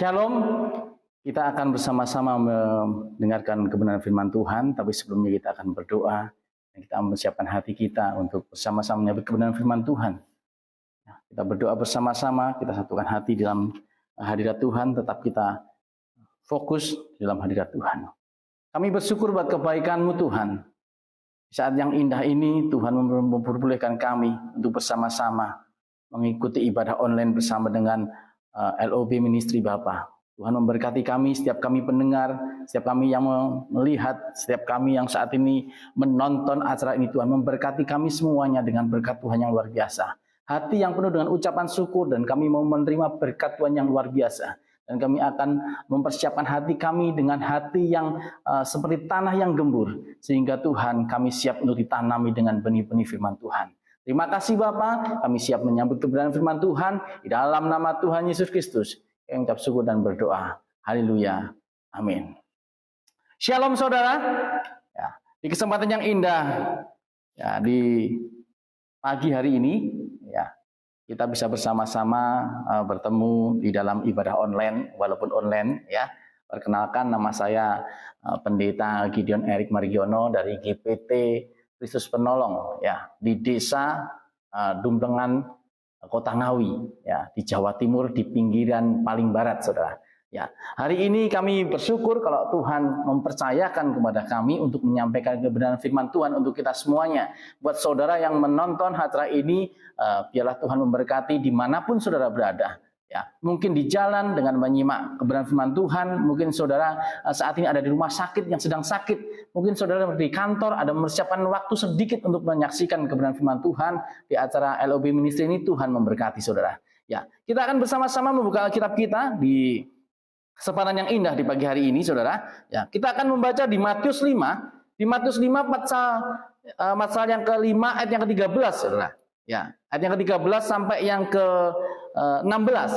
Shalom, kita akan bersama-sama mendengarkan kebenaran firman Tuhan, tapi sebelumnya kita akan berdoa dan kita mempersiapkan hati kita untuk bersama-sama menyambut kebenaran firman Tuhan. Kita berdoa bersama-sama, kita satukan hati dalam hadirat Tuhan, tetap kita fokus dalam hadirat Tuhan. Kami bersyukur buat kebaikan-Mu Tuhan. Di saat yang indah ini Tuhan memperbolehkan kami untuk bersama-sama mengikuti ibadah online bersama dengan LOB Ministry Bapa. Tuhan memberkati kami, setiap kami pendengar, setiap kami yang melihat, setiap kami yang saat ini menonton acara ini. Tuhan memberkati kami semuanya dengan berkat Tuhan yang luar biasa. Hati yang penuh dengan ucapan syukur, dan kami mau menerima berkat Tuhan yang luar biasa. Dan kami akan mempersiapkan hati kami dengan hati yang seperti tanah yang gembur, sehingga Tuhan kami siap untuk ditanami dengan benih-benih firman Tuhan. Terima kasih Bapa, kami siap menyambut kebenaran firman Tuhan di dalam nama Tuhan Yesus Kristus. Kami ucap syukur dan berdoa. Haleluya. Amin. Shalom saudara. Ya, di kesempatan yang indah, ya, di pagi hari ini, ya, kita bisa bersama-sama bertemu di dalam ibadah online, walaupun online. Ya, perkenalkan, nama saya Pendeta Gideon Erik Margiono dari GPT Kristus Penolong, ya, di desa Dumpengan, Kota Ngawi, ya, di Jawa Timur, di pinggiran paling barat, saudara. Ya, hari ini kami bersyukur kalau Tuhan mempercayakan kepada kami untuk menyampaikan kebenaran firman Tuhan untuk kita semuanya. Buat saudara yang menonton acara ini, biarlah Tuhan memberkati dimanapun saudara berada. Ya, mungkin di jalan dengan menyimak kebenaran firman Tuhan, mungkin saudara saat ini ada di rumah sakit yang sedang sakit, mungkin saudara di kantor ada mempersiapkan waktu sedikit untuk menyaksikan kebenaran firman Tuhan di acara LOB Ministry ini. Tuhan memberkati saudara. Ya, kita akan bersama-sama membuka Alkitab kita di kesempatan yang indah di pagi hari ini, saudara. Ya, kita akan membaca di Matius 5, di Matius 5 pasal yang ke-5 ayat yang ke-13, saudara. Ya, ayat yang ke-13 sampai yang ke-16.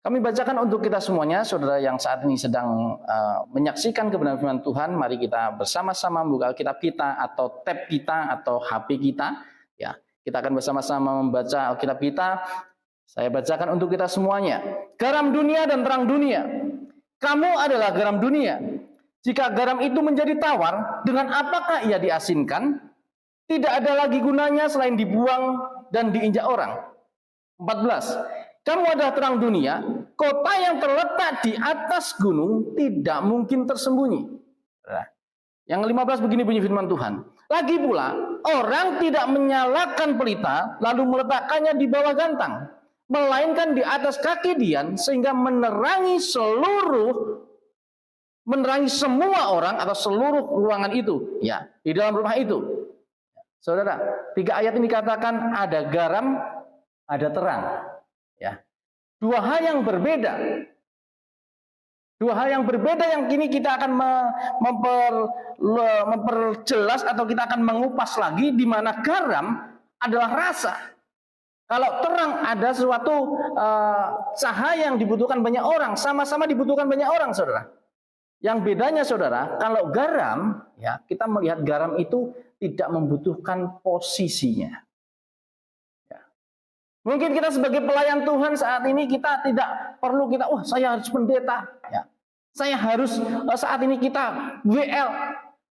Kami bacakan untuk kita semuanya, saudara yang saat ini sedang menyaksikan kebenaran firman Tuhan. Mari kita bersama-sama membuka Alkitab kita atau tab kita atau HP kita. Ya, kita akan bersama-sama membaca Alkitab kita. Saya bacakan untuk kita semuanya. Garam dunia dan terang dunia. Kamu adalah garam dunia. Jika garam itu menjadi tawar, dengan apakah ia diasinkan? Tidak ada lagi gunanya selain dibuang dan diinjak orang. 14. Kamu adalah terang dunia. Kota yang terletak di atas gunung tidak mungkin tersembunyi. Yang 15 begini bunyi firman Tuhan. Lagi pula, orang tidak menyalakan pelita lalu meletakkannya di bawah gantang, melainkan di atas kaki dian, sehingga menerangi semua orang atau seluruh ruangan itu, ya, di dalam rumah itu. Saudara, 3 ayat ini katakan ada garam, ada terang. Ya, dua hal yang berbeda. Dua hal yang berbeda yang kini kita akan memperjelas atau kita akan mengupas lagi, di mana garam adalah rasa. Kalau terang ada suatu cahaya yang dibutuhkan banyak orang, sama-sama dibutuhkan banyak orang, saudara. Yang bedanya, saudara, kalau garam, ya, kita melihat garam itu tidak membutuhkan posisinya. Ya. Mungkin kita sebagai pelayan Tuhan saat ini kita tidak perlu saya harus pendeta, ya. Saya harus saat ini kita WL.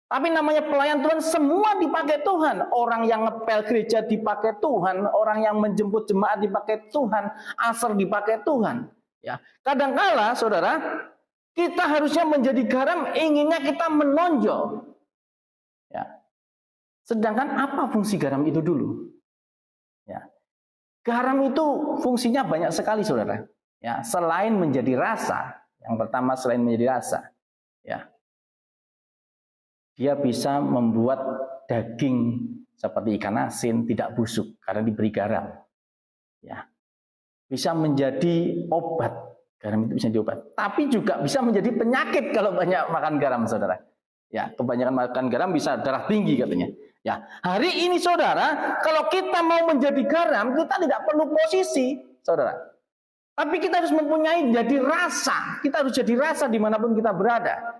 Tapi namanya pelayan Tuhan, semua dipakai Tuhan. Orang yang ngepel gereja dipakai Tuhan, orang yang menjemput jemaat dipakai Tuhan, asar dipakai Tuhan. Ya, kadangkala, saudara, kita harusnya menjadi garam, inginnya kita menonjol. Ya. Sedangkan apa fungsi garam itu dulu? Ya. Garam itu fungsinya banyak sekali, saudara. Ya, selain menjadi rasa, yang pertama selain menjadi rasa, ya, dia bisa membuat daging seperti ikan asin tidak busuk karena diberi garam. Ya. Bisa menjadi obat. Garam itu bisa jadi obat. Tapi juga bisa menjadi penyakit kalau banyak makan garam, saudara. Ya, kebanyakan makan garam bisa darah tinggi katanya. Ya, hari ini saudara, kalau kita mau menjadi garam, kita tidak perlu posisi, saudara. Tapi kita harus mempunyai jadi rasa. Kita harus jadi rasa dimanapun kita berada.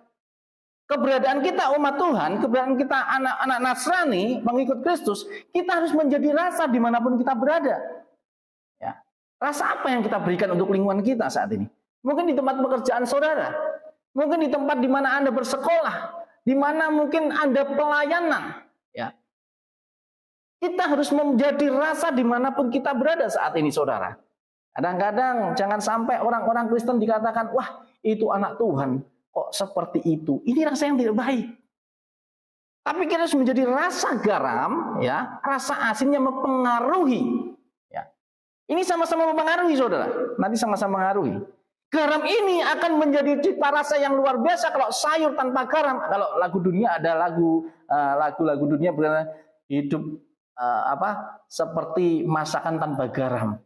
Keberadaan kita umat Tuhan, keberadaan kita anak-anak Nasrani, mengikut Kristus, kita harus menjadi rasa dimanapun kita berada. Ya. Rasa apa yang kita berikan untuk lingkungan kita saat ini? mungkin di tempat pekerjaan saudara, mungkin di tempat di mana Anda bersekolah, di mana mungkin Anda pelayanan. Ya. Kita harus menjadi rasa dimanapun kita berada saat ini, saudara. Kadang-kadang jangan sampai orang-orang Kristen dikatakan, wah itu anak Tuhan, kok seperti itu. Ini rasa yang tidak baik. Tapi kita harus menjadi rasa garam, ya, rasa asin yang mempengaruhi. Ya. Ini sama-sama mempengaruhi, saudara. Nanti sama-sama mempengaruhi. Garam ini akan menjadi cita rasa yang luar biasa kalau sayur tanpa garam. Kalau lagu dunia ada lagu-lagu dunia berkata hidup seperti masakan tanpa garam,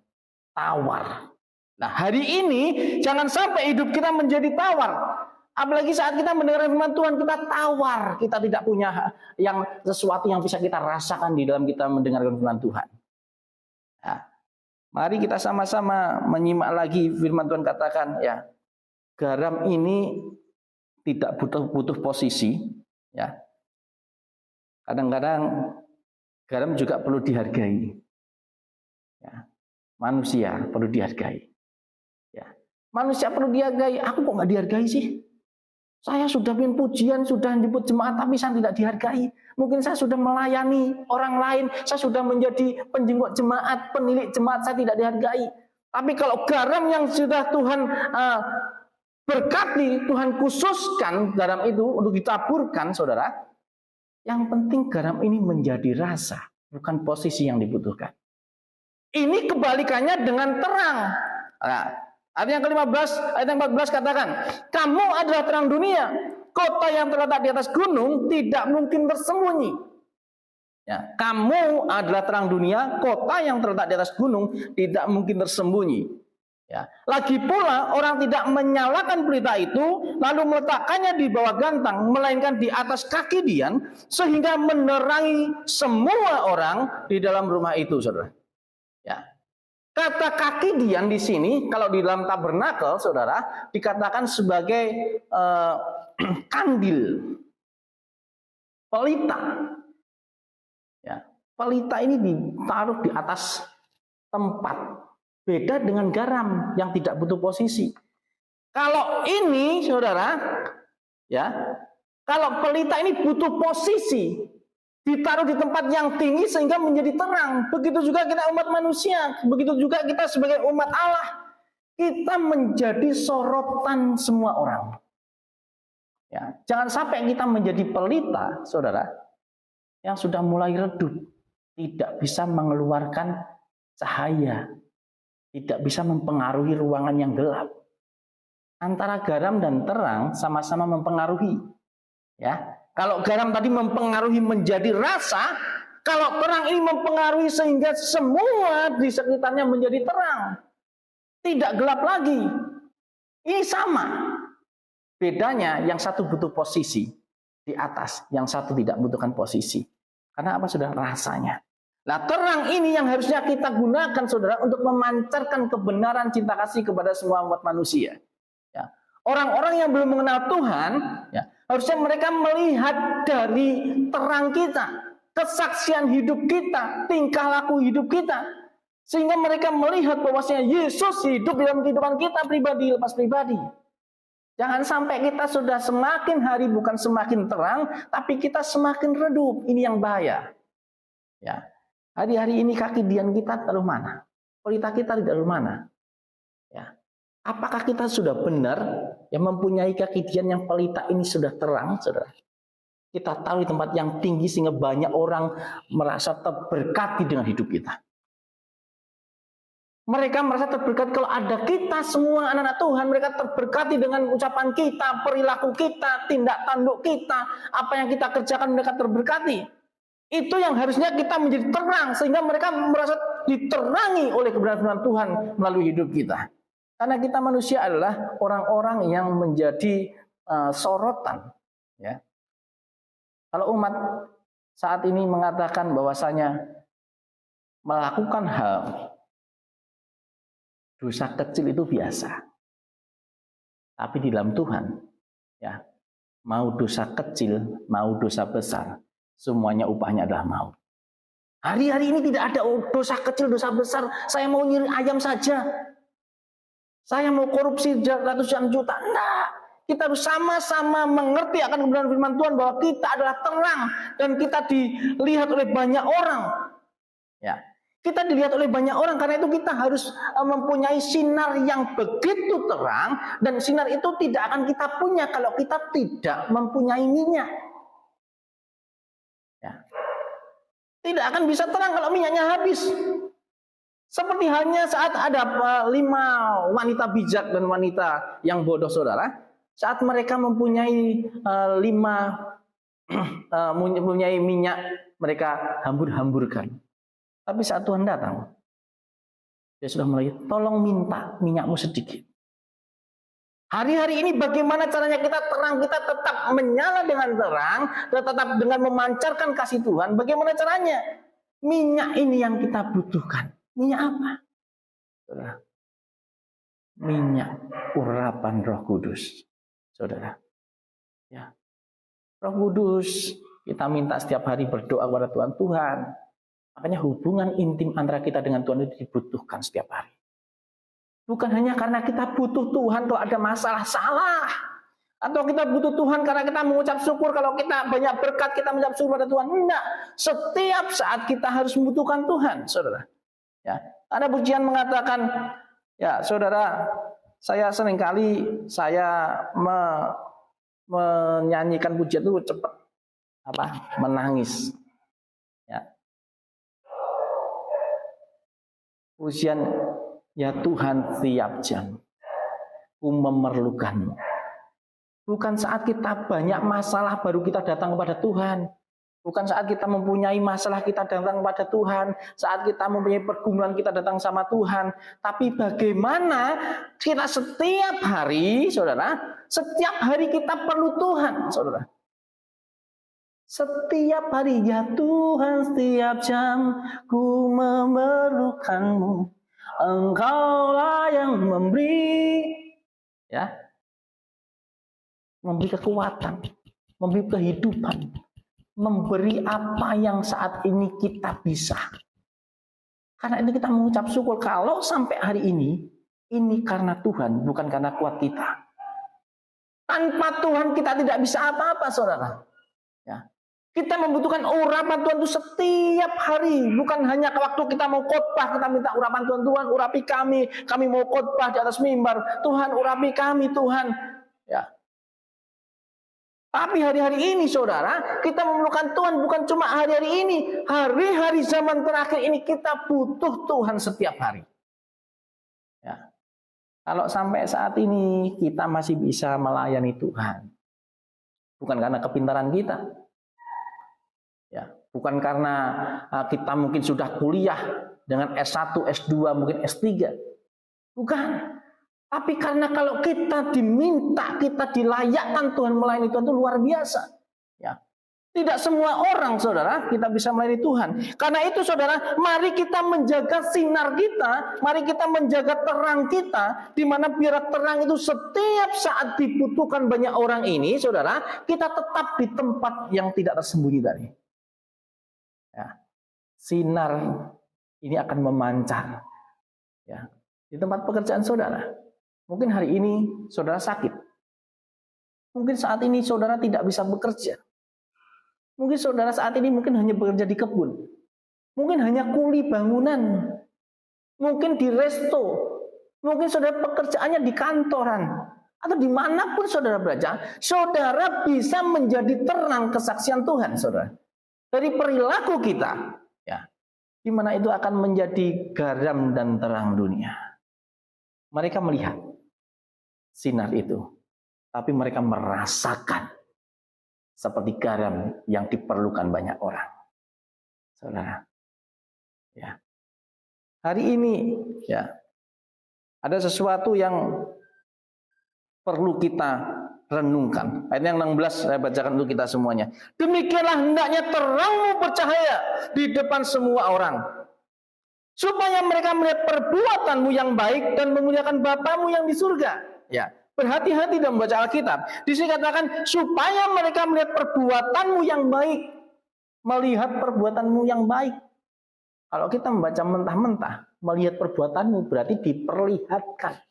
tawar. Nah, hari ini jangan sampai hidup kita menjadi tawar. Apalagi saat kita mendengar firman Tuhan, kita tawar, kita tidak punya sesuatu yang bisa kita rasakan di dalam kita mendengarkan firman Tuhan. Nah, mari kita sama-sama menyimak lagi firman Tuhan katakan, ya, garam ini tidak butuh posisi, ya. Kadang-kadang garam juga perlu dihargai. Ya. Manusia perlu dihargai. Ya. Manusia perlu dihargai. Aku kok nggak dihargai sih? Saya sudah bikin pujian, sudah jemput jemaat, tapi saya tidak dihargai. Mungkin saya sudah melayani orang lain, saya sudah menjadi penjenguk jemaat, penilik jemaat, saya tidak dihargai. Tapi kalau garam yang sudah Tuhan berkati, Tuhan khususkan garam itu untuk ditaburkan, saudara. Yang penting garam ini menjadi rasa, bukan posisi yang dibutuhkan. Ini kebalikannya dengan terang. Nah, ayat yang ke-15, ayat yang 14 katakan, kamu adalah terang dunia. Kota yang terletak di atas gunung tidak mungkin bersembunyi. Ya, kamu adalah terang dunia, kota yang terletak di atas gunung tidak mungkin tersembunyi. Ya. Lagi pula orang tidak menyalakan pelita itu lalu meletakkannya di bawah gantang, melainkan di atas kaki dian, sehingga menerangi semua orang di dalam rumah itu, saudara. Ya. Kata kaki dian di sini, kalau di dalam tabernakel, saudara, dikatakan sebagai kandil, pelita. Ya. Pelita ini ditaruh di atas tempat. Beda dengan garam yang tidak butuh posisi. Kalau ini, saudara, ya, kalau pelita ini butuh posisi, ditaruh di tempat yang tinggi sehingga menjadi terang. Begitu juga kita umat manusia, begitu juga kita sebagai umat Allah, kita menjadi sorotan semua orang. Ya, jangan sampai kita menjadi pelita, saudara, yang sudah mulai redup, tidak bisa mengeluarkan cahaya. Tidak bisa mempengaruhi ruangan yang gelap. Antara garam dan terang sama-sama mempengaruhi. Ya, kalau garam tadi mempengaruhi menjadi rasa, kalau terang ini mempengaruhi sehingga semua di sekitarnya menjadi terang. Tidak gelap lagi. Ini sama. Bedanya yang satu butuh posisi di atas, yang satu tidak membutuhkan posisi. Karena apa, sudah rasanya. Nah, terang ini yang harusnya kita gunakan, saudara, untuk memancarkan kebenaran cinta kasih kepada semua umat manusia. Ya. Orang-orang yang belum mengenal Tuhan, ya, harusnya mereka melihat dari terang kita, kesaksian hidup kita, tingkah laku hidup kita, sehingga mereka melihat bahwasanya Yesus hidup dalam kehidupan kita pribadi lepas pribadi. Jangan sampai kita sudah semakin hari bukan semakin terang, tapi kita semakin redup. Ini yang bahaya. Ya. Hari-hari ini kaki dian kita taruh mana? Pelita kita di taruh mana? Ya. Apakah kita sudah benar yang mempunyai kaki dian yang pelita ini sudah terang, saudara? Kita taruh di tempat yang tinggi sehingga banyak orang merasa terberkati dengan hidup kita. Mereka merasa terberkati kalau ada kita semua anak-anak Tuhan. Mereka terberkati dengan ucapan kita, perilaku kita, tindak tanduk kita, apa yang kita kerjakan mereka terberkati. Itu yang harusnya kita menjadi terang sehingga mereka merasa diterangi oleh kebenaran firman Tuhan melalui hidup kita. Karena kita manusia adalah orang-orang yang menjadi sorotan. Ya. Kalau umat saat ini mengatakan bahwasanya melakukan hal dosa kecil itu biasa. Tapi di dalam Tuhan, ya, mau dosa kecil, mau dosa besar, semuanya upahnya adalah maut. Hari-hari ini tidak ada dosa kecil, dosa besar. Saya mau nyuri ayam saja. Saya mau korupsi ratusan juta. Enggak. Kita harus sama-sama mengerti akan kebenaran firman Tuhan bahwa kita adalah terang dan kita dilihat oleh banyak orang. Ya, kita dilihat oleh banyak orang, karena itu kita harus mempunyai sinar yang begitu terang, dan sinar itu tidak akan kita punya kalau kita tidak mempunyai minyak. Ya. Tidak akan bisa terang kalau minyaknya habis. Seperti halnya saat ada 5 wanita bijak dan wanita yang bodoh, saudara. Saat mereka mempunyai mempunyai minyak, mereka hambur-hamburkan. Tapi saat Tuhan datang, dia sudah mulai, tolong minta minyakmu sedikit. Hari-hari ini bagaimana caranya kita terang, kita tetap menyala dengan terang, dan tetap dengan memancarkan kasih Tuhan. Bagaimana caranya? Minyak ini yang kita butuhkan. Minyak apa? Saudara, minyak urapan Roh Kudus. Saudara, ya, Roh Kudus kita minta setiap hari berdoa kepada Tuhan. Tuhan, makanya hubungan intim antara kita dengan Tuhan itu dibutuhkan setiap hari. Bukan hanya karena kita butuh Tuhan kalau ada masalah salah, atau kita butuh Tuhan karena kita mengucap syukur kalau kita banyak berkat, kita mengucap syukur pada Tuhan. Enggak, setiap saat kita harus membutuhkan Tuhan, saudara. Ya, ada pujian mengatakan, ya saudara, saya seringkali menyanyikan pujian itu cepat menangis. Ya. Pujian, ya Tuhan tiap jam ku memerlukanmu. Bukan saat kita banyak masalah baru kita datang kepada Tuhan. Bukan saat kita mempunyai masalah kita datang kepada Tuhan. Saat kita mempunyai pergumulan kita datang sama Tuhan. Tapi bagaimana kita setiap hari, saudara, setiap hari kita perlu Tuhan, saudara. Setiap hari, ya Tuhan, setiap jam ku memerlukanmu. Engkaulah yang memberi, ya, memberi kekuatan, memberi kehidupan, memberi apa yang saat ini kita bisa. Karena ini kita mengucap syukur kalau sampai hari ini karena Tuhan, bukan karena kuat kita. Tanpa Tuhan kita tidak bisa apa-apa, saudara. Ya. Kita membutuhkan urapan Tuhan itu setiap hari. Bukan hanya waktu kita mau khotbah, kita minta urapan Tuhan. Tuhan urapi kami mau khotbah di atas mimbar. Tuhan urapi kami, Tuhan. Ya. Tapi hari-hari ini, saudara, kita memerlukan Tuhan bukan cuma hari-hari ini. Hari-hari zaman terakhir ini kita butuh Tuhan setiap hari. Ya. Kalau sampai saat ini kita masih bisa melayani Tuhan, bukan karena kepintaran kita, ya, bukan karena kita mungkin sudah kuliah dengan S1, S2, mungkin S3, bukan. Tapi karena kalau kita diminta, kita dilayakkan Tuhan melayani Tuhan itu luar biasa. Ya. Tidak semua orang, saudara, kita bisa melayani Tuhan. Karena itu, saudara, mari kita menjaga sinar kita, mari kita menjaga terang kita, di mana biar terang itu setiap saat dibutuhkan banyak orang ini, saudara, kita tetap di tempat yang tidak tersembunyi tadi. Ya. Sinar ini akan memancar. Ya. Di tempat pekerjaan saudara. Mungkin hari ini saudara sakit. Mungkin saat ini saudara tidak bisa bekerja. Mungkin saudara saat ini hanya bekerja di kebun. Mungkin hanya kuli bangunan. Mungkin di resto. Mungkin saudara pekerjaannya di kantoran. Atau dimanapun saudara berada. Saudara bisa menjadi terang kesaksian Tuhan, saudara. Dari perilaku kita. Ya, di mana itu akan menjadi garam dan terang dunia. Mereka melihat sinar itu, tapi mereka merasakan seperti garam yang diperlukan banyak orang. Saudara, ya. Hari ini, ya, ada sesuatu yang perlu kita renungkan. Ayat yang 16 saya bacakan untuk kita semuanya. Demikianlah hendaknya terangmu bercahaya di depan semua orang, supaya mereka melihat perbuatanmu yang baik dan memuliakan Bapamu yang di surga. Ya, berhati-hati dalam membaca Alkitab. Di sini katakan supaya mereka melihat perbuatanmu yang baik, melihat perbuatanmu yang baik. Kalau kita membaca mentah-mentah, melihat perbuatanmu berarti diperlihatkan.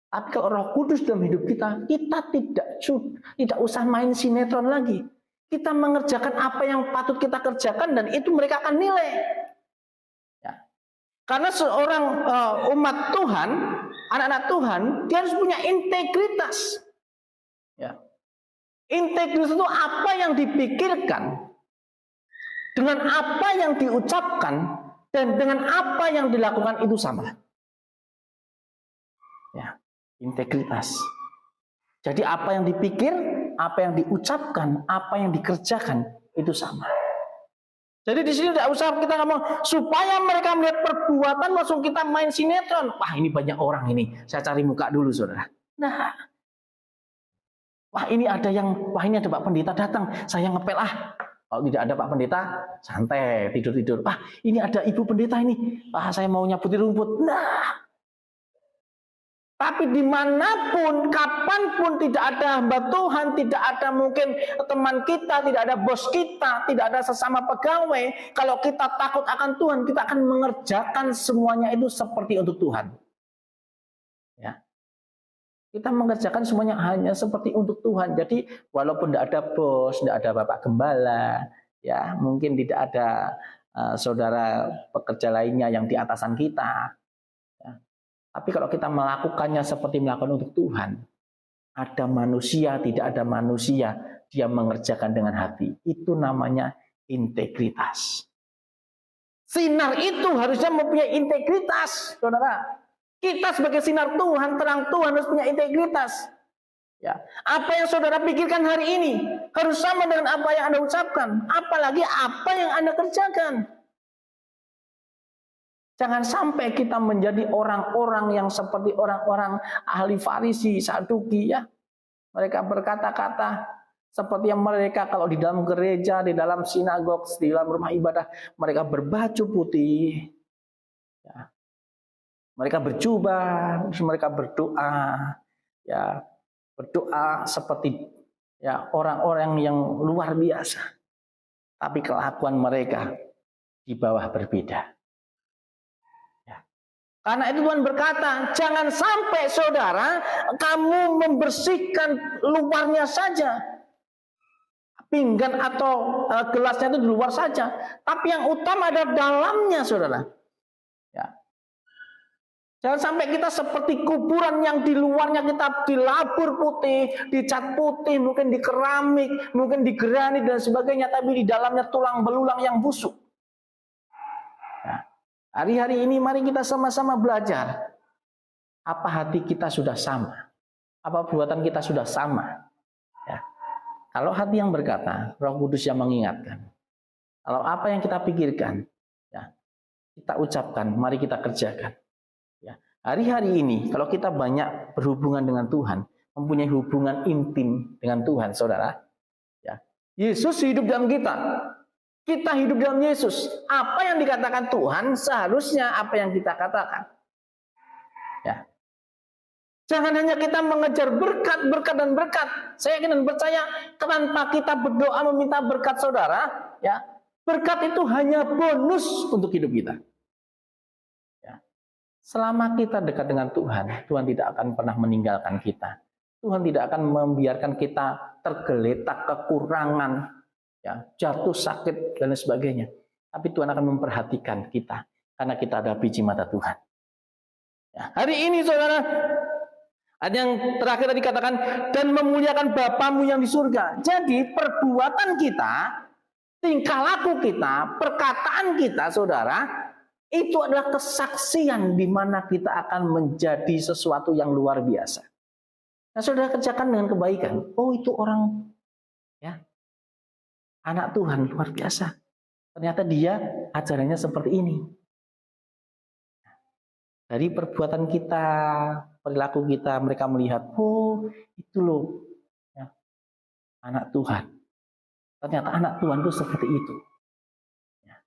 Tapi kalau Roh Kudus dalam hidup kita, kita tidak usah main sinetron lagi. Kita mengerjakan apa yang patut kita kerjakan dan itu mereka akan nilai. Ya. Karena seorang umat Tuhan, anak-anak Tuhan, dia harus punya integritas. Ya. Integritas itu apa yang dipikirkan, dengan apa yang diucapkan, dan dengan apa yang dilakukan itu sama. Ya, integritas. Jadi apa yang dipikir, apa yang diucapkan, apa yang dikerjakan itu sama. Jadi di sini tidak usah kita ngomong supaya mereka melihat perbuatan langsung kita main sinetron. Wah, ini banyak orang ini. Saya cari muka dulu, saudara. Nah, wah ini ada Pak Pendeta datang. Saya ngepel Kalau tidak ada Pak Pendeta, santai tidur-tidur. Ini ada Ibu Pendeta ini. Saya mau nyabuti rumput. Nah. Tapi dimanapun, kapanpun tidak ada hamba Tuhan, tidak ada mungkin teman kita, tidak ada bos kita, tidak ada sesama pegawai. Kalau kita takut akan Tuhan, kita akan mengerjakan semuanya itu seperti untuk Tuhan. Ya. Kita mengerjakan semuanya hanya seperti untuk Tuhan. Jadi walaupun tidak ada bos, tidak ada Bapak Gembala, ya mungkin tidak ada saudara pekerja lainnya yang di atasan kita. Tapi kalau kita melakukannya seperti melakukan untuk Tuhan, ada manusia, tidak ada manusia, dia mengerjakan dengan hati. Itu namanya integritas. Sinar itu harusnya mempunyai integritas, saudara. Kita sebagai sinar Tuhan, terang Tuhan harus punya integritas. Ya. Apa yang saudara pikirkan hari ini harus sama dengan apa yang Anda ucapkan, apalagi apa yang Anda kerjakan. Jangan sampai kita menjadi orang-orang yang seperti orang-orang ahli Farisi, Saduki, ya. Mereka berkata-kata seperti yang mereka kalau di dalam gereja, di dalam sinagog, di dalam rumah ibadah, mereka berbaju putih. Ya. Mereka berjubah, mereka berdoa, ya, berdoa seperti ya orang-orang yang luar biasa. Tapi kelakuan mereka di bawah berbeda. Karena itu Tuhan berkata, jangan sampai saudara kamu membersihkan luarnya saja. Pinggan atau gelasnya itu di luar saja. Tapi yang utama adalah dalamnya, saudara. Ya. Jangan sampai kita seperti kuburan yang di luarnya kita dilabur putih, dicat putih, mungkin di keramik, mungkin di granit dan sebagainya. Tapi di dalamnya tulang belulang yang busuk. Hari-hari ini mari kita sama-sama belajar. Apa hati kita sudah sama? Apa perbuatan kita sudah sama? Ya. Kalau hati yang berkata, Roh Kudus yang mengingatkan. Kalau apa yang kita pikirkan, ya, kita ucapkan, mari kita kerjakan. Ya. Hari-hari ini, kalau kita banyak berhubungan dengan Tuhan, mempunyai hubungan intim dengan Tuhan, saudara. Ya. Yesus hidup dalam kita. Kita hidup dalam Yesus. Apa yang dikatakan Tuhan seharusnya apa yang kita katakan. Ya. Jangan hanya kita mengejar berkat, berkat dan berkat. Saya yakin dan percaya tanpa kita berdoa meminta berkat saudara, ya, berkat itu hanya bonus untuk hidup kita. Ya. Selama kita dekat dengan Tuhan, Tuhan tidak akan pernah meninggalkan kita. Tuhan tidak akan membiarkan kita tergeletak kekurangan, ya, jatuh sakit dan sebagainya. Tapi Tuhan akan memperhatikan kita karena kita ada biji mata Tuhan. Ya, hari ini saudara, ada yang terakhir tadi katakan dan memuliakan Bapamu yang di surga. Jadi perbuatan kita, tingkah laku kita, perkataan kita, saudara, itu adalah kesaksian di mana kita akan menjadi sesuatu yang luar biasa. Nah, saudara kerjakan dengan kebaikan. Oh, itu orang, ya, anak Tuhan luar biasa. Ternyata dia ajarannya seperti ini. Dari perbuatan kita, perilaku kita, mereka melihat, oh itu loh, ya, anak Tuhan. Ternyata anak Tuhan itu seperti itu. Ya.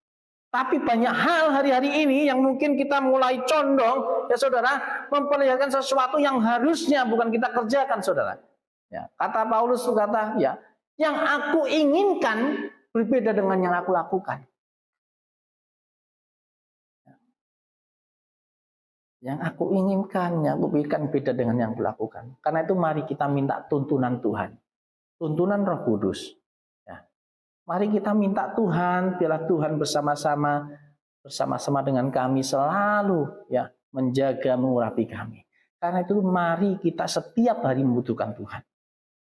Tapi banyak hal hari-hari ini yang mungkin kita mulai condong, ya saudara, memperlihatkan sesuatu yang harusnya bukan kita kerjakan, saudara. Ya. Kata Paulus berkata, ya, yang aku inginkan berbeda dengan yang aku lakukan. Yang aku inginkan, yang aku pikirkan beda dengan yang aku lakukan. Karena itu mari kita minta tuntunan Tuhan. Tuntunan Roh Kudus. Ya. Mari kita minta Tuhan, biarlah Tuhan bersama-sama dengan kami selalu ya menjaga mengurapi kami. Karena itu mari kita setiap hari membutuhkan Tuhan.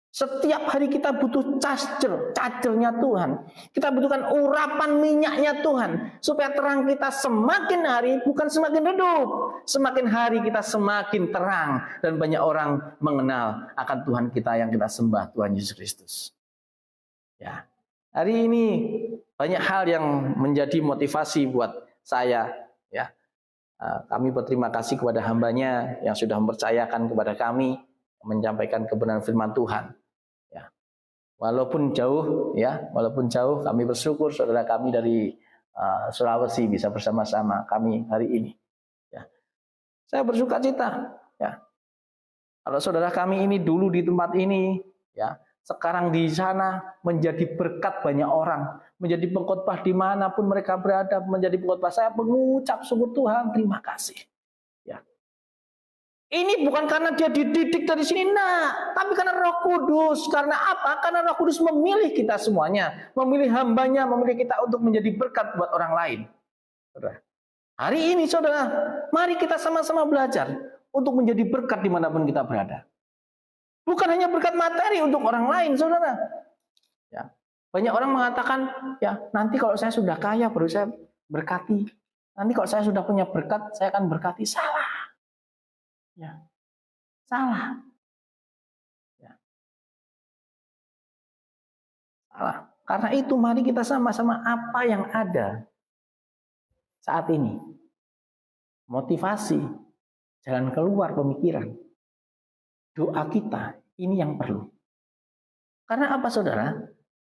Setiap hari kita butuh cajernya Tuhan. Kita butuhkan urapan minyaknya Tuhan. Supaya terang kita semakin hari bukan semakin redup. Semakin hari kita semakin terang. Dan banyak orang mengenal akan Tuhan kita yang kita sembah, Tuhan Yesus Kristus. Ya, hari ini banyak hal yang menjadi motivasi buat saya. Ya, kami berterima kasih kepada hambanya yang sudah mempercayakan kepada kami menyampaikan kebenaran firman Tuhan. Ya, walaupun jauh, kami bersyukur saudara kami dari Sulawesi bisa bersama-sama kami hari ini. Ya, saya bersuka cita. Ya, kalau saudara kami ini dulu di tempat ini, ya, sekarang di sana menjadi berkat banyak orang, menjadi pengkhotbah dimanapun mereka berada, menjadi pengkhotbah. Saya mengucap syukur Tuhan, terima kasih. Ya. Ini bukan karena dia dididik dari sini, tapi karena Roh Kudus. Karena apa? Karena Roh Kudus memilih kita semuanya, memilih hambanya, memilih kita untuk menjadi berkat buat orang lain. Saudara. Hari ini saudara, mari kita sama-sama belajar untuk menjadi berkat dimanapun kita berada. Bukan hanya berkat materi untuk orang lain, saudara. Ya. Banyak orang mengatakan, ya nanti kalau saya sudah kaya baru saya berkati. Nanti kalau saya sudah punya berkat, saya akan berkati. Salah. Ya, salah. Ya. Salah. Karena itu mari kita sama-sama apa yang ada saat ini. Motivasi, jalan keluar pemikiran. Doa kita, ini yang perlu. Karena apa saudara?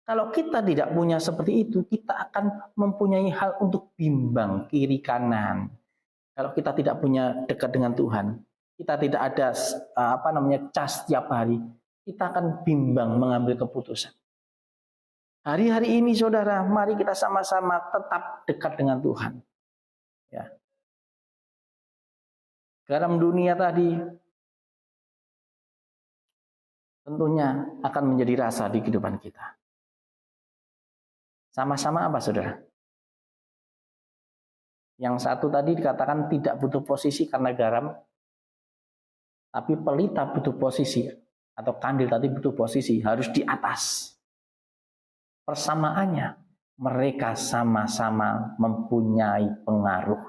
Kalau kita tidak punya seperti itu, kita akan mempunyai hal untuk bimbang kiri kanan. Kalau kita tidak punya dekat dengan Tuhan, kita tidak ada cas setiap hari, kita akan bimbang mengambil keputusan. Hari-hari ini saudara, mari kita sama-sama tetap dekat dengan Tuhan. Ya. Garam dunia tadi tentunya akan menjadi rasa di kehidupan kita. Sama-sama apa saudara? Yang satu tadi dikatakan tidak butuh posisi karena garam, tapi pelita butuh posisi, atau kandil tadi butuh posisi, harus di atas. Persamaannya, mereka sama-sama mempunyai pengaruh.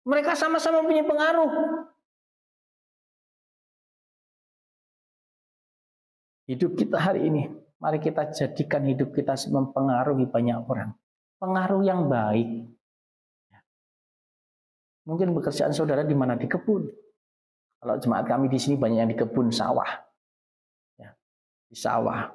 Mereka sama-sama mempunyai pengaruh. Hidup kita hari ini, mari kita jadikan hidup kita mempengaruhi banyak orang. Pengaruh yang baik. Mungkin pekerjaan saudara di mana? Di kebun. Kalau jemaat kami di sini banyak yang di kebun sawah. Ya, di sawah.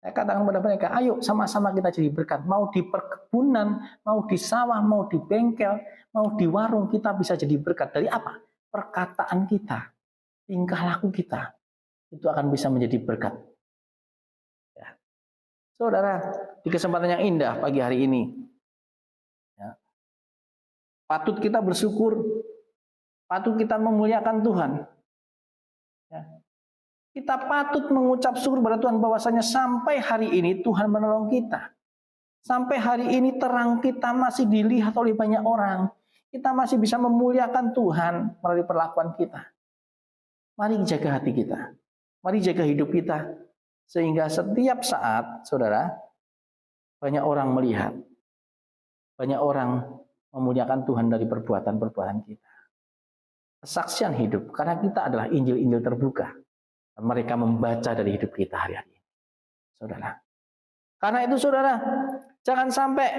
Saya katakan kepada mereka, ayo sama-sama kita jadi berkat. Mau di perkebunan, mau di sawah, mau di bengkel, mau di warung, kita bisa jadi berkat. Dari apa? Perkataan kita, tingkah laku kita. Itu akan bisa menjadi berkat. Ya. Saudara, di kesempatan yang indah pagi hari ini, ya, patut kita bersyukur, patut kita memuliakan Tuhan. Ya. Kita patut mengucap syukur kepada Tuhan bahwasanya sampai hari ini Tuhan menolong kita. Sampai hari ini terang kita masih dilihat oleh banyak orang. Kita masih bisa memuliakan Tuhan melalui perlakuan kita. Mari jaga hati kita. Mari jaga hidup kita. Sehingga setiap saat, saudara, banyak orang melihat. Banyak orang memuliakan Tuhan dari perbuatan-perbuatan kita. Kesaksian hidup. Karena kita adalah Injil-Injil terbuka. Mereka membaca dari hidup kita hari-hari. Saudara. Karena itu saudara, jangan sampai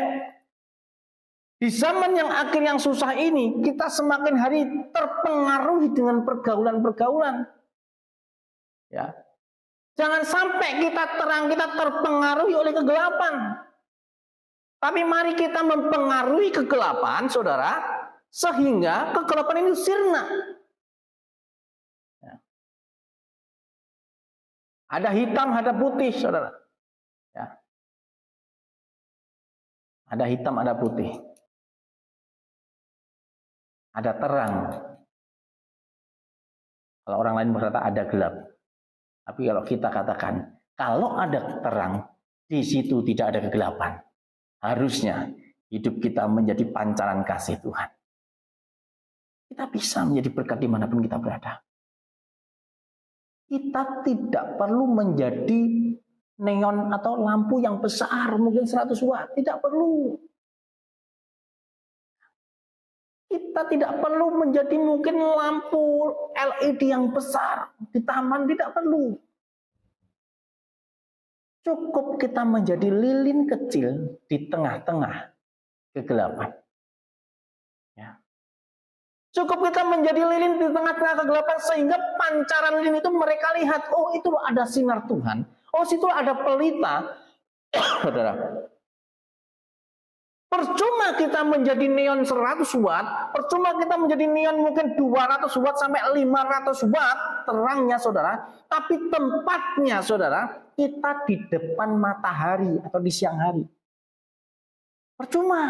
di zaman yang akhir yang susah ini, kita semakin hari terpengaruhi dengan pergaulan-pergaulan. Ya. Jangan sampai kita terpengaruhi oleh kegelapan. Tapi mari kita mempengaruhi kegelapan, saudara, sehingga kegelapan ini sirna. Ya. Ada hitam, ada putih, saudara. Ya. Ada hitam, ada putih. ada terang. Kalau orang lain berkata ada gelap. Tapi kalau kita katakan, kalau ada terang, di situ tidak ada kegelapan. Harusnya hidup kita menjadi pancaran kasih Tuhan. Kita bisa menjadi berkat dimanapun kita berada. Kita tidak perlu menjadi neon atau lampu yang besar, mungkin 100 watt. Tidak perlu. Kita tidak perlu menjadi mungkin lampu LED yang besar di taman, tidak perlu. Cukup kita menjadi lilin kecil di tengah-tengah kegelapan. Ya. Cukup kita menjadi lilin di tengah-tengah kegelapan sehingga pancaran lilin itu mereka lihat, oh itu loh ada sinar Tuhan, oh situ ada pelita. Saudara, percuma kita menjadi neon 100 watt, percuma kita menjadi neon mungkin 200 watt sampai 500 watt terangnya saudara, tapi tempatnya saudara, kita di depan matahari atau di siang hari. Percuma.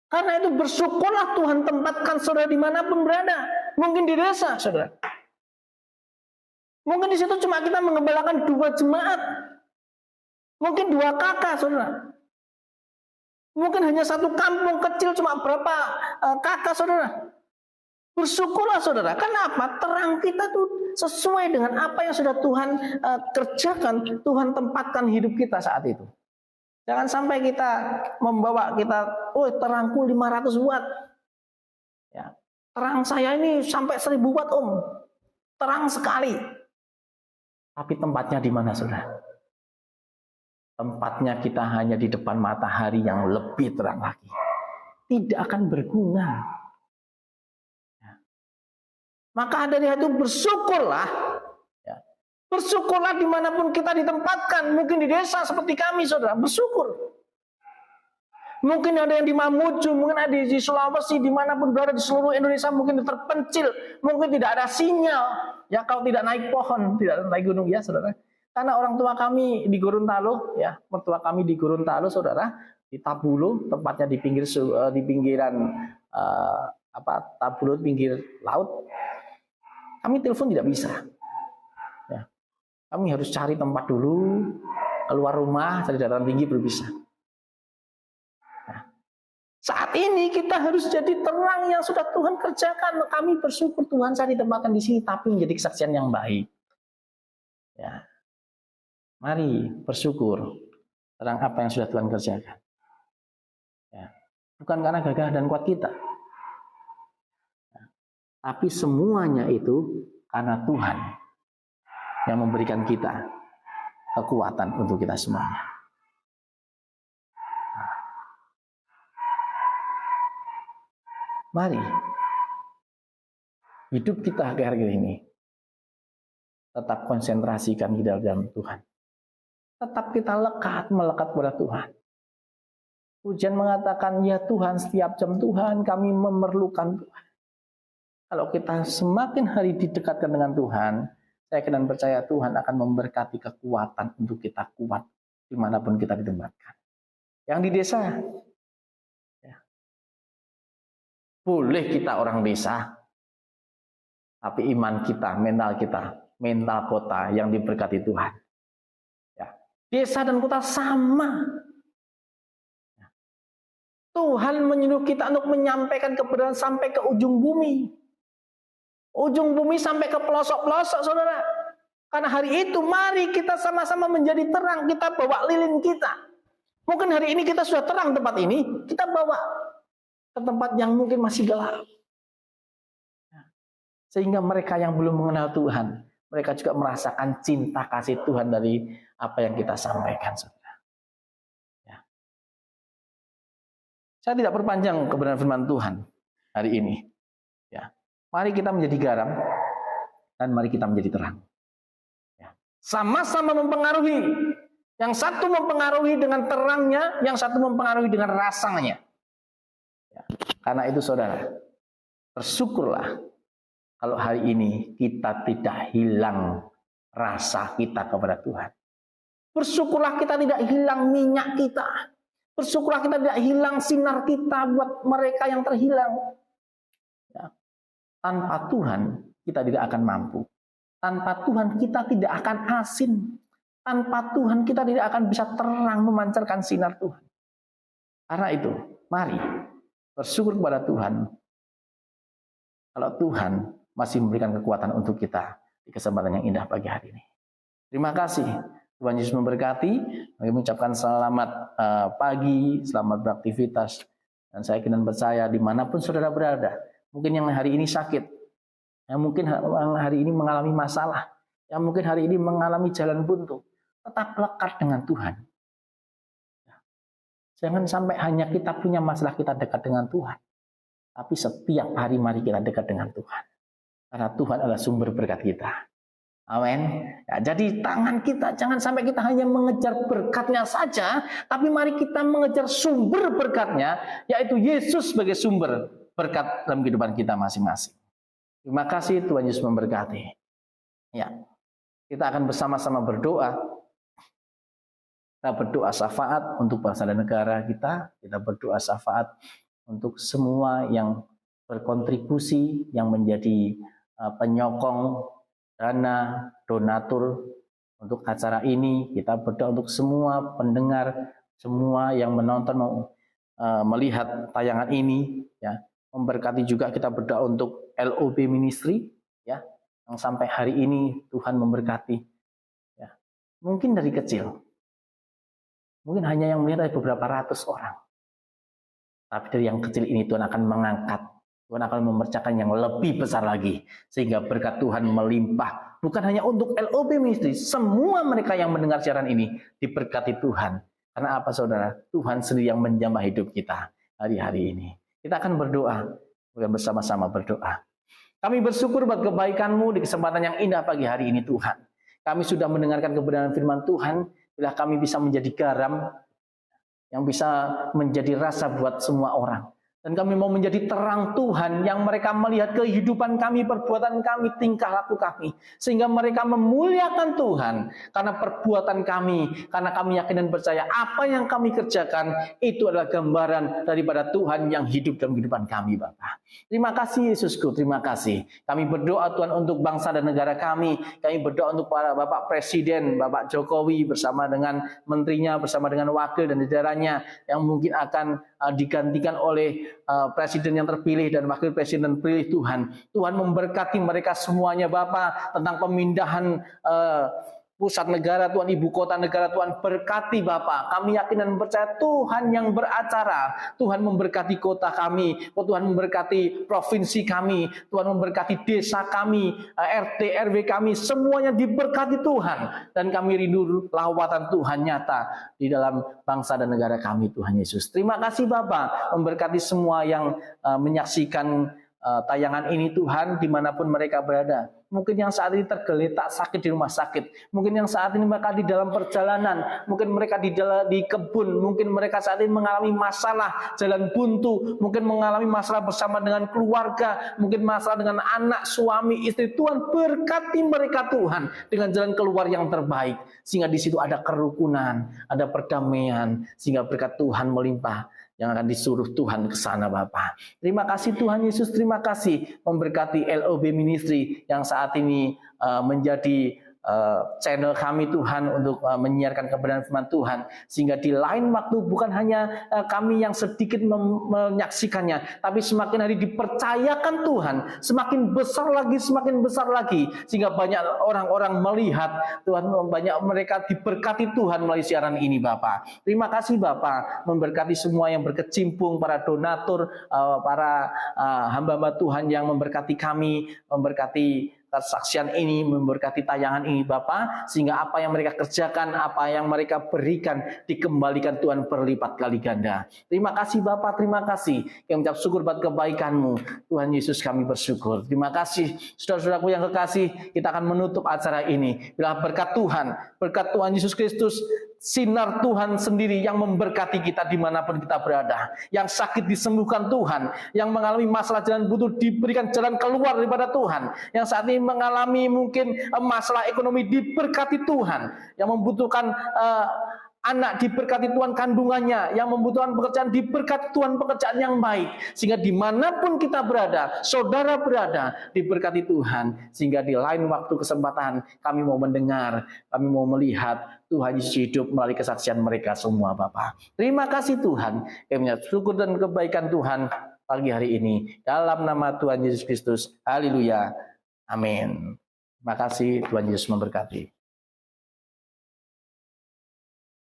Karena itu bersyukurlah Tuhan tempatkan saudara dimanapun berada. Mungkin di desa saudara. Mungkin di situ cuma kita mengembalakan 2 jemaat. Mungkin 2 kakak saudara. Mungkin hanya 1 kampung kecil cuma berapa kakak saudara. Bersyukurlah saudara. Kenapa? Terang kita tuh sesuai dengan apa yang sudah Tuhan kerjakan. Tuhan tempatkan hidup kita saat itu. Jangan sampai kita membawa kita, oh terangku 500 watt. Ya, terang saya ini sampai 1000 watt om. Terang sekali. Tapi tempatnya di mana saudara? Tempatnya kita hanya di depan matahari yang lebih terang lagi. Tidak akan berguna. Ya. Maka dari itu bersyukurlah. Bersyukurlah dimanapun kita ditempatkan. Mungkin di desa seperti kami saudara. Bersyukur. Mungkin ada yang di Mamuju. Mungkin ada di Sulawesi. Dimanapun berada di seluruh Indonesia. Mungkin terpencil. Mungkin tidak ada sinyal. Ya kalau tidak naik pohon. Tidak naik gunung ya saudara. Karena orang tua kami di Gorontalo. Ya mertua kami di Gorontalo saudara. Di Tabulo. Tempatnya di pinggiran Tabulo pinggir laut. Kami telepon tidak bisa. Kami harus cari tempat dulu, keluar rumah, cari dataran tinggi baru bisa. Nah, saat ini kita harus jadi terang yang sudah Tuhan kerjakan. Kami bersyukur Tuhan saya ditempatkan di sini, tapi menjadi kesaksian yang baik. Ya, mari bersyukur terang apa yang sudah Tuhan kerjakan. Ya, bukan karena gagah dan kuat kita, ya, tapi semuanya itu karena Tuhan yang memberikan kita kekuatan untuk kita semuanya. Mari hidup kita akhir-akhir ini tetap konsentrasikan di dalam Tuhan. Tetap kita melekat pada Tuhan. Pujian mengatakan, ya Tuhan setiap jam Tuhan kami memerlukan Tuhan. Kalau kita semakin hari didekatkan dengan Tuhan, saya dan percaya Tuhan akan memberkati kekuatan untuk kita kuat dimanapun kita ditempatkan. Yang di desa, ya, boleh kita orang desa, tapi iman kita, mental kota yang diberkati Tuhan. Ya, desa dan kota sama. Ya. Tuhan menyuruh kita untuk menyampaikan kebenaran sampai ke ujung bumi. Ujung bumi sampai ke pelosok-pelosok saudara. Karena hari itu mari kita sama-sama menjadi terang. Kita bawa lilin kita. Mungkin hari ini kita sudah terang tempat ini. Kita bawa ke tempat yang mungkin masih gelap. Sehingga mereka yang belum mengenal Tuhan. Mereka juga merasakan cinta kasih Tuhan dari apa yang kita sampaikan saudara. Ya. Saya tidak perpanjang kebenaran firman Tuhan hari ini. Ya. Mari kita menjadi garam dan mari kita menjadi terang. Ya. Sama-sama mempengaruhi. Yang satu mempengaruhi dengan terangnya, yang satu mempengaruhi dengan rasanya. Ya. Karena itu saudara, bersyukurlah kalau hari ini kita tidak hilang rasa kita kepada Tuhan. Bersyukurlah kita tidak hilang minyak kita. Bersyukurlah kita tidak hilang sinar kita buat mereka yang terhilang. Ya. Tanpa Tuhan kita tidak akan mampu. Tanpa Tuhan kita tidak akan asin. Tanpa Tuhan kita tidak akan bisa terang memancarkan sinar Tuhan. Karena itu, mari bersyukur kepada Tuhan. Kalau Tuhan masih memberikan kekuatan untuk kita di kesempatan yang indah pagi hari ini. Terima kasih. Tuhan Yesus memberkati. Kami mengucapkan selamat pagi, selamat beraktivitas. Dan saya yakin dan percaya dimanapun saudara berada. Mungkin yang hari ini sakit. Yang mungkin yang hari ini mengalami masalah. Yang mungkin hari ini mengalami jalan buntu. Tetap lekat dengan Tuhan. Jangan sampai hanya kita punya masalah kita dekat dengan Tuhan. Tapi setiap hari mari kita dekat dengan Tuhan. Karena Tuhan adalah sumber berkat kita. Amin. Ya, jadi tangan kita jangan sampai kita hanya mengejar berkatnya saja, tapi mari kita mengejar sumber berkatnya, yaitu Yesus sebagai sumber berkat dalam kehidupan kita masing-masing. Terima kasih, Tuhan Yesus memberkati. Ya, kita akan bersama-sama berdoa. Kita berdoa syafaat untuk bangsa dan negara kita. Kita berdoa syafaat untuk semua yang berkontribusi, yang menjadi penyokong dana, donatur untuk acara ini. Kita berdoa untuk semua pendengar, semua yang menonton, melihat tayangan ini, ya. Memberkati juga kita berdoa untuk LOB Ministry, ya, yang sampai hari ini Tuhan memberkati. Ya. Mungkin dari kecil, mungkin hanya yang melihat ada beberapa ratus orang, tapi dari yang kecil ini Tuhan akan mengangkat. Tuhan akan mempercayakan yang lebih besar lagi. Sehingga berkat Tuhan melimpah. Bukan hanya untuk LOB Ministry. Semua mereka yang mendengar siaran ini diberkati Tuhan. Karena apa saudara? Tuhan sendiri yang menjamah hidup kita hari-hari ini. Kita akan berdoa. Kita bersama-sama berdoa. Kami bersyukur buat kebaikan-Mu di kesempatan yang indah pagi hari ini Tuhan. Kami sudah mendengarkan kebenaran firman Tuhan. Bila kami bisa menjadi garam. Yang bisa menjadi rasa buat semua orang. Dan kami mau menjadi terang Tuhan yang mereka melihat kehidupan kami, perbuatan kami, tingkah laku kami. Sehingga mereka memuliakan Tuhan karena perbuatan kami. Karena kami yakin dan percaya apa yang kami kerjakan itu adalah gambaran daripada Tuhan yang hidup dalam kehidupan kami, Bapak. Terima kasih Yesusku, terima kasih. Kami berdoa Tuhan untuk bangsa dan negara kami. Kami berdoa untuk para Bapak Presiden, Bapak Jokowi bersama dengan menterinya, bersama dengan wakil dan jajarannya yang mungkin akan digantikan oleh presiden yang terpilih dan wakil presiden terpilih Tuhan. Tuhan memberkati mereka semuanya Bapa tentang pemindahan pusat negara Tuhan, ibu kota negara Tuhan, berkati Bapa. Kami yakin dan percaya Tuhan yang beracara. Tuhan memberkati kota kami, Tuhan memberkati provinsi kami, Tuhan memberkati desa kami, RT RW kami, semuanya diberkati Tuhan. Dan kami rindu lawatan Tuhan nyata di dalam bangsa dan negara kami Tuhan Yesus. Terima kasih Bapa, memberkati semua yang menyaksikan tayangan ini Tuhan dimanapun mereka berada. Mungkin yang saat ini tergeletak sakit di rumah sakit. Mungkin yang saat ini mereka di dalam perjalanan. Mungkin mereka di kebun. Mungkin mereka saat ini mengalami masalah jalan buntu. Mungkin mengalami masalah bersama dengan keluarga. Mungkin masalah dengan anak, suami, istri. Tuhan berkati mereka Tuhan dengan jalan keluar yang terbaik. Sehingga di situ ada kerukunan, ada perdamaian. Sehingga berkat Tuhan melimpah yang akan disuruh Tuhan ke sana Bapak. Terima kasih Tuhan Yesus, terima kasih memberkati LOB Ministry yang saat ini menjadi channel kami Tuhan untuk menyiarkan kebenaran firman Tuhan, sehingga di lain waktu bukan hanya kami yang sedikit menyaksikannya, tapi semakin hari dipercayakan Tuhan, semakin besar lagi, sehingga banyak orang-orang melihat Tuhan, banyak mereka diberkati Tuhan melalui siaran ini Bapak. Terima kasih Bapak, memberkati semua yang berkecimpung, para donatur, para hamba-hamba Tuhan yang memberkati kami, memberkati kesaksian ini, memberkati tayangan ini Bapa, sehingga apa yang mereka kerjakan, apa yang mereka berikan dikembalikan Tuhan berlipat kali ganda. Terima kasih Bapa, terima kasih. Kami mengucap syukur buat kebaikan-Mu Tuhan Yesus, kami bersyukur. Terima kasih saudara-saudaraku yang kekasih. Kita akan menutup acara ini bila berkat Tuhan Yesus Kristus, sinar Tuhan sendiri yang memberkati kita dimanapun kita berada. Yang sakit disembuhkan Tuhan, yang mengalami masalah jalan buntu diberikan jalan keluar daripada Tuhan, yang saat ini mengalami mungkin masalah ekonomi diberkati Tuhan, yang membutuhkan Anak diberkati Tuhan kandungannya, yang membutuhkan pekerjaan diberkati Tuhan pekerjaan yang baik. Sehingga dimanapun kita berada, saudara berada, diberkati Tuhan. Sehingga di lain waktu kesempatan kami mau mendengar, kami mau melihat Tuhan Yesus hidup melalui kesaksian mereka semua Bapak. Terima kasih Tuhan. Kami menyembah syukur dan kebaikan Tuhan pagi hari ini. Dalam nama Tuhan Yesus Kristus. Haleluya. Amin. Terima kasih, Tuhan Yesus memberkati.